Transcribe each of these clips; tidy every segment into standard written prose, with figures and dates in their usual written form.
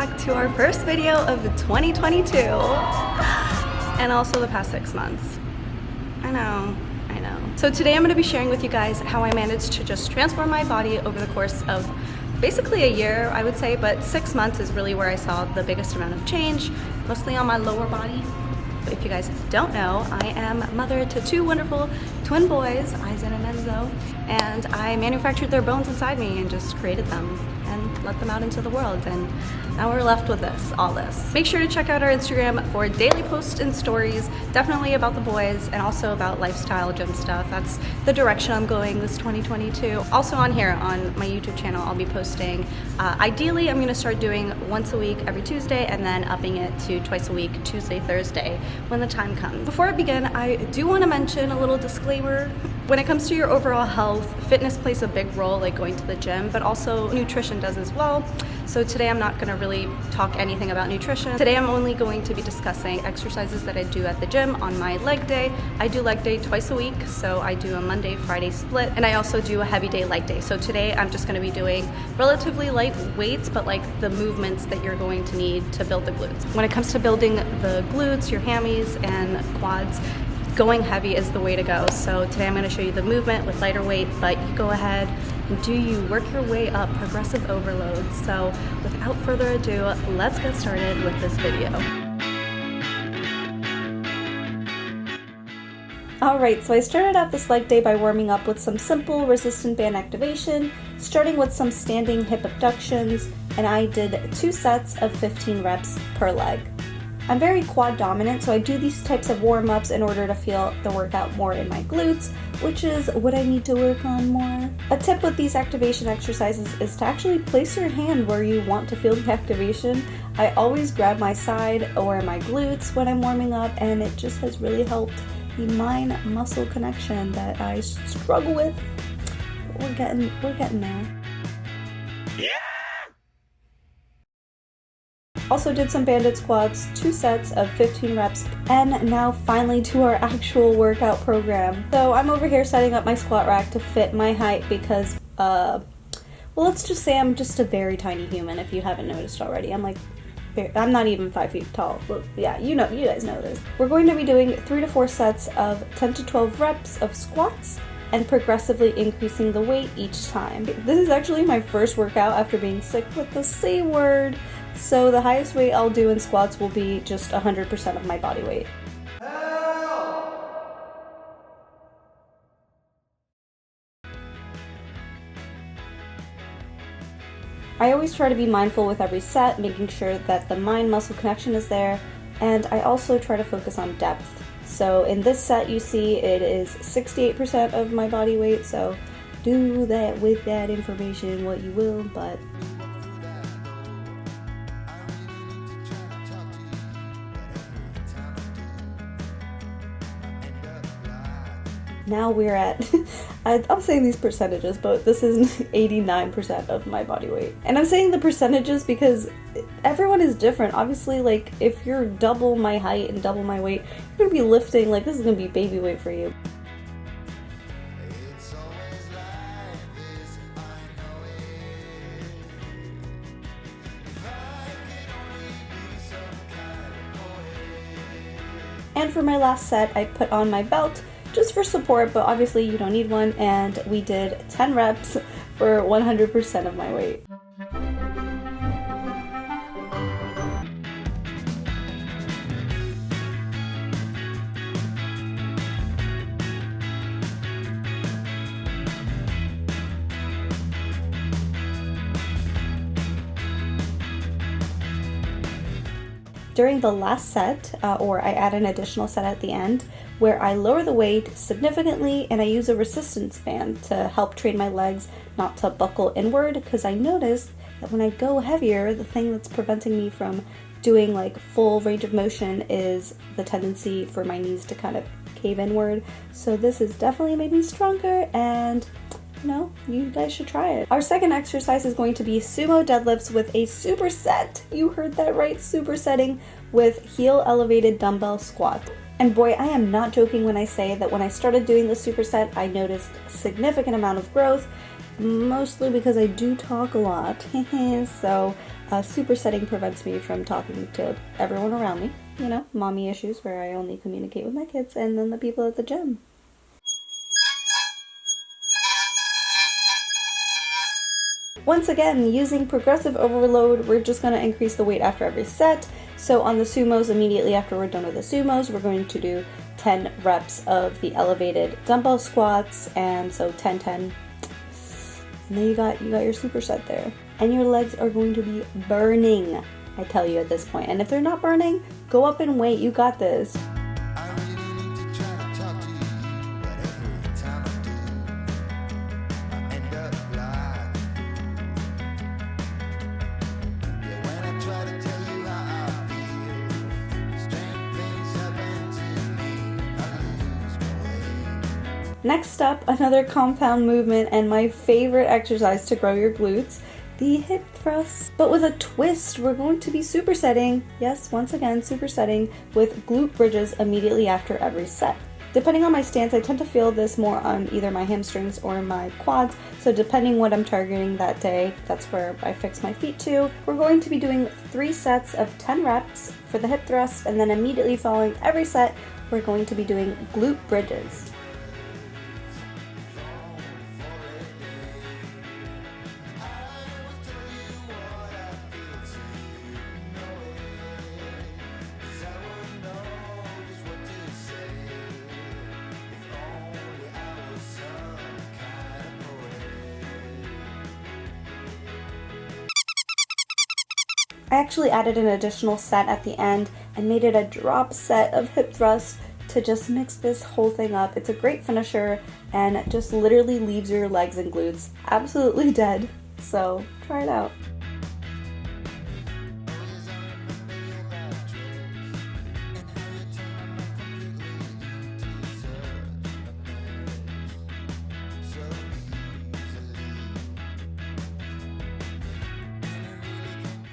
back to our first video of 2022 and also the past 6 months. I know. So today I'm going to be sharing with you guys how I managed to just transform my body over the course of basically a year, I would say, but 6 months is really where I saw the biggest amount of change, mostly on my lower body. If you guys don't know, I am mother to 2 wonderful twin boys, Aizen and Enzo, and I manufactured their bones inside me and just created them and let them out into the world, and now we're left with all this. Make sure to check out our Instagram for daily posts and stories, definitely about the boys and also about lifestyle gym stuff. That's the direction I'm going this 2022. Also on here on my YouTube channel, I'll be posting, ideally I'm going to start doing once a week every Tuesday and then upping it to twice a week, Tuesday, Thursday, when the time comes. Before I begin, I do want to mention a little disclaimer. When it comes to your overall health, fitness plays a big role, like going to the gym, but also nutrition does as well. So today I'm not going to really talk anything about nutrition. Today I'm only going to be discussing exercises that I do at the gym on my leg day. I do leg day twice a week, so I do a Monday, Friday split, and I also do a heavy day leg day. So today I'm just going to be doing relatively light weights, but like the movements that you're going to need to build the glutes. When it comes to building the glutes, your hammies and quads, going heavy is the way to go. So today I'm going to show you the movement with lighter weight, but you go ahead and you work your way up, progressive overload. So without further ado, let's get started with this video. Alright, so I started out this leg day by warming up with some simple resistant band activation, starting with some standing hip abductions, and I did 2 sets of 15 reps per leg. I'm very quad dominant, so I do these types of warm-ups in order to feel the workout more in my glutes, which is what I need to work on more. A tip with these activation exercises is to actually place your hand where you want to feel the activation. I always grab my side or my glutes when I'm warming up, and it just has really helped the mind-muscle connection that I struggle with. We're getting there. Yeah! Also did some banded squats, 2 sets of 15 reps, and now finally to our actual workout program. So I'm over here setting up my squat rack to fit my height because, well, let's just say I'm just a very tiny human, if you haven't noticed already. I'm not even 5 feet tall. Well, yeah, you guys know this. We're going to be doing 3 to 4 sets of 10 to 12 reps of squats and progressively increasing the weight each time. This is actually my first workout after being sick with the C word. So the highest weight I'll do in squats will be just 100% of my body weight. I always try to be mindful with every set, making sure that the mind-muscle connection is there, and I also try to focus on depth. So in this set you see it is 68% of my body weight, so do that with that information what you will, but now we're at, I'm saying these percentages, but this is 89% of my body weight. And I'm saying the percentages because everyone is different. Obviously, like, if you're double my height and double my weight, you're gonna be lifting, like, this is gonna be baby weight for you. And for my last set, I put on my belt just for support, but obviously you don't need one, and we did 10 reps for 100% of my weight. During the last set, or I add an additional set at the end, where I lower the weight significantly and I use a resistance band to help train my legs not to buckle inward, because I noticed that when I go heavier, the thing that's preventing me from doing like full range of motion is the tendency for my knees to kind of cave inward. So this has definitely made me stronger, and you know, you guys should try it. Our second exercise is going to be sumo deadlifts with a superset. You heard that right, supersetting with heel elevated dumbbell squat. And boy, I am not joking when I say that when I started doing the superset, I noticed a significant amount of growth. mostly because I do talk a lot. So supersetting prevents me from talking to everyone around me. You know, mommy issues where I only communicate with my kids and then the people at the gym. Once again, using progressive overload, we're just going to increase the weight after every set. So on the sumos, immediately after we're done with the sumos, we're going to do 10 reps of the elevated dumbbell squats, and so 10, 10. And then you got your superset there. And your legs are going to be burning, I tell you at this point. And if they're not burning, go up in weight, you got this. Next up, another compound movement and my favorite exercise to grow your glutes, the hip thrusts. But with a twist, we're going to be supersetting, yes, once again, supersetting with glute bridges immediately after every set. Depending on my stance, I tend to feel this more on either my hamstrings or my quads, so depending what I'm targeting that day, that's where I fix my feet to. We're going to be doing 3 sets of 10 reps for the hip thrust, and then immediately following every set, we're going to be doing glute bridges. I actually added an additional set at the end and made it a drop set of hip thrusts to just mix this whole thing up. It's a great finisher and just literally leaves your legs and glutes absolutely dead. So try it out.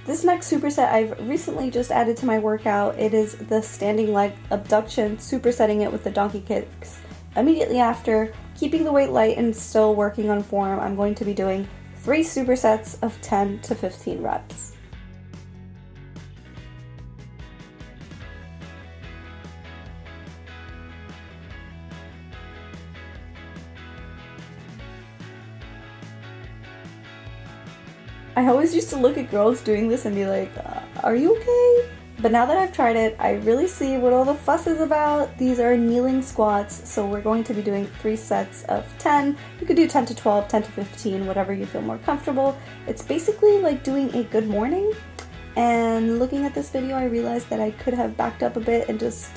This next superset I've recently just added to my workout. It is the standing leg abduction, supersetting it with the donkey kicks. Immediately after, keeping the weight light and still working on form, I'm going to be doing 3 supersets of 10 to 15 reps. I always used to look at girls doing this and be like, are you okay? But now that I've tried it, I really see what all the fuss is about. These are kneeling squats, so we're going to be doing 3 sets of 10. You could do 10 to 12, 10 to 15, whatever you feel more comfortable. It's basically like doing a good morning. And looking at this video, I realized that I could have backed up a bit and just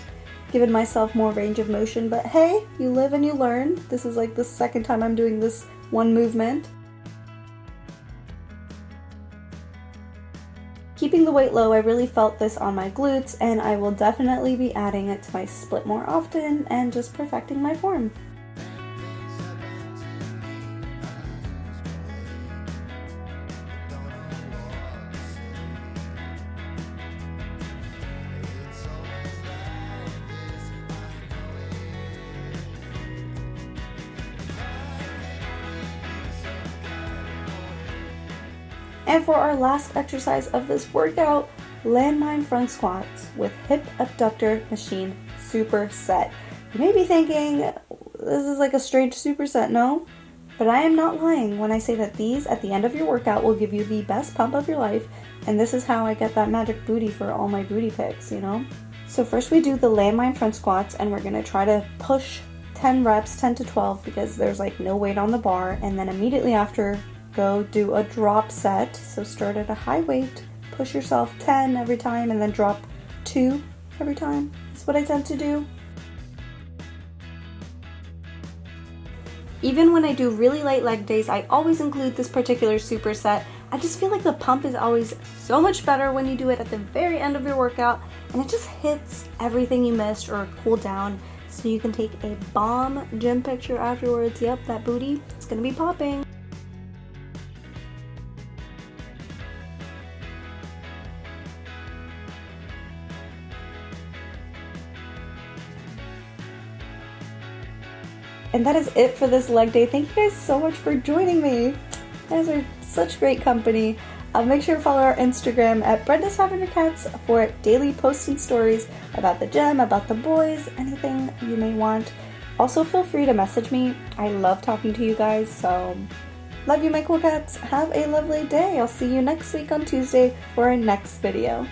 given myself more range of motion. But hey, you live and you learn. This is like the second time I'm doing this one movement. Keeping the weight low, I really felt this on my glutes, and I will definitely be adding it to my split more often and just perfecting my form. And for our last exercise of this workout, landmine front squats with hip abductor machine superset. You may be thinking, this is like a strange superset, no? But I am not lying when I say that these at the end of your workout will give you the best pump of your life, and this is how I get that magic booty for all my booty pics, you know? So first we do the landmine front squats, and we're gonna try to push 10 reps, 10 to 12, because there's like no weight on the bar, and then immediately after, go do a drop set. So start at a high weight, push yourself 10 every time, and then drop 2 every time. That's what I tend to do. Even when I do really light leg days, I always include this particular superset. I just feel like the pump is always so much better when you do it at the very end of your workout, and it just hits everything you missed or cool down, so you can take a bomb gym picture afterwards. Yep, that booty, it's gonna be popping. And that is it for this leg day. Thank you guys so much for joining me. You guys are such great company. Make sure to follow our Instagram at BrendaScavengerCats for daily posts and stories about the gym, about the boys, anything you may want. Also, feel free to message me. I love talking to you guys, so love you, my cool cats. Have a lovely day. I'll see you next week on Tuesday for our next video.